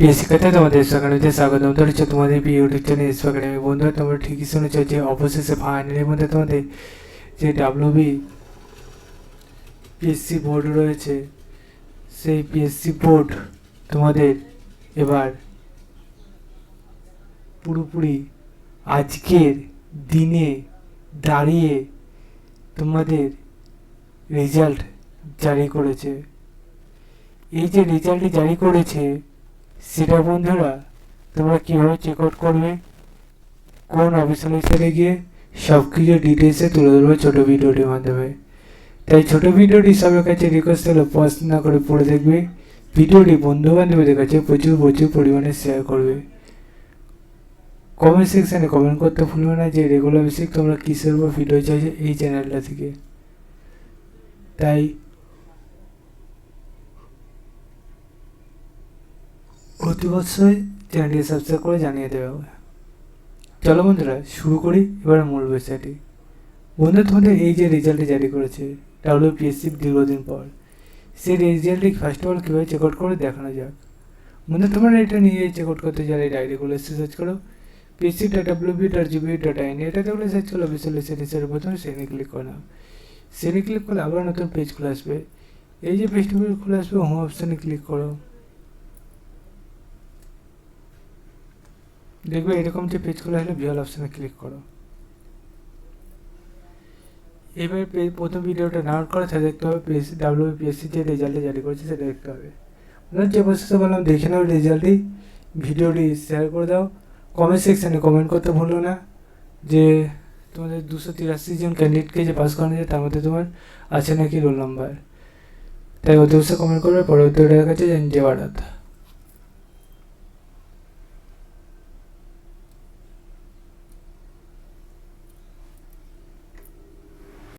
প্রিয় শিক্ষার্থী, তোমাদের একাডেমিতে স্বাগতম। ধরেছো তোমাদের ইউটিউব চ্যানেল এস একাডেমি। বন্ধুরা, তোমরা ঠিকই শুনেছ যে অবশেষে ফাইনালের মধ্যে তোমাদের যে ডাব্লিউবি পিএসসি বোর্ড রয়েছে, সেই পিএসসি বোর্ড তোমাদের এবার পুরোপুরি আজকের দিনে দাঁড়িয়ে তোমাদের রেজাল্ট জারি করেছে। এই যে রেজাল্টটি জারি করেছে, সেটা বন্ধুরা তোমরা কীভাবে চেক আউট করবে, কোন অফিসিয়াল গিয়ে সব কিছু ডিটেলসে তুলে ধরবে ছোটো ভিডিওটির মাধ্যমে। তাই ছোটো ভিডিওটি সবার কাছে রিকোয়েস্ট হলো পজ না করে পড়ে দেখবে, ভিডিওটি বন্ধু বান্ধবদের কাছে প্রচুর পরিমাণে শেয়ার করবে। কমেন্ট সেকশানে কমেন্ট করতে ভুলবে না যে রেগুলার বেসিক তোমরা কিসের উপর ভিডিও চাইছো এই চ্যানেলটা থেকে। তাই অতি অবশ্যই চ্যানেলটি সাবস্ক্রাইব করে জানিয়ে দেবে। চলো বন্ধুরা শুরু করি এবার মূল বিষয়টি। বন্ধুরা, তোমাদের এই যে রেজাল্টটি জারি করেছে ডাব্লিউপিএসসি দীর্ঘদিন পর, সেই রেজাল্টটি ফার্স্ট অফ অল কীভাবে চেক আউট করে দেখানো যাক। বন্ধুরা, তোমরা এটা নিয়ে চেক আউট করতে চাইলে ডাইরেক্টগুলো সার্চ করো psc.wb.gb.in, এটাতে বলে সার্চ করো অফিসিয়াল সেটিংসের প্রথমে সেখানে ক্লিক করো। সেখানে ক্লিক করলে আবার নতুন পেজ খুলে আসবে। এই যে পেজটি খুলে আসবে, হোম অপশানে ক্লিক করো। দেখবে এরকম যে পেজ খুলে আসলে ভিউয়াল অপশানে ক্লিক করো। এবার প্রথম ভিডিওটা ডাউনলোড করে তাহলে দেখতে হবে ডাব্লিউবিপিএসসি যে রেজাল্টে জারি করেছে সেটা দেখতে হবে। যে প্রসেসে বললাম দেখে নাও রেজাল্টটি, ভিডিওটি শেয়ার করে দাও, কমেন্ট সেকশানে কমেন্ট করতে ভুলো না যে তোমাদের 283 জন ক্যান্ডিডেটকে যে পাস করানো যায় তার মধ্যে তোমার আছে নাকি রোল নাম্বার। তাই অতি অবশ্যই কমেন্ট করবে। পরবর্তী কাছে জয় ভারত।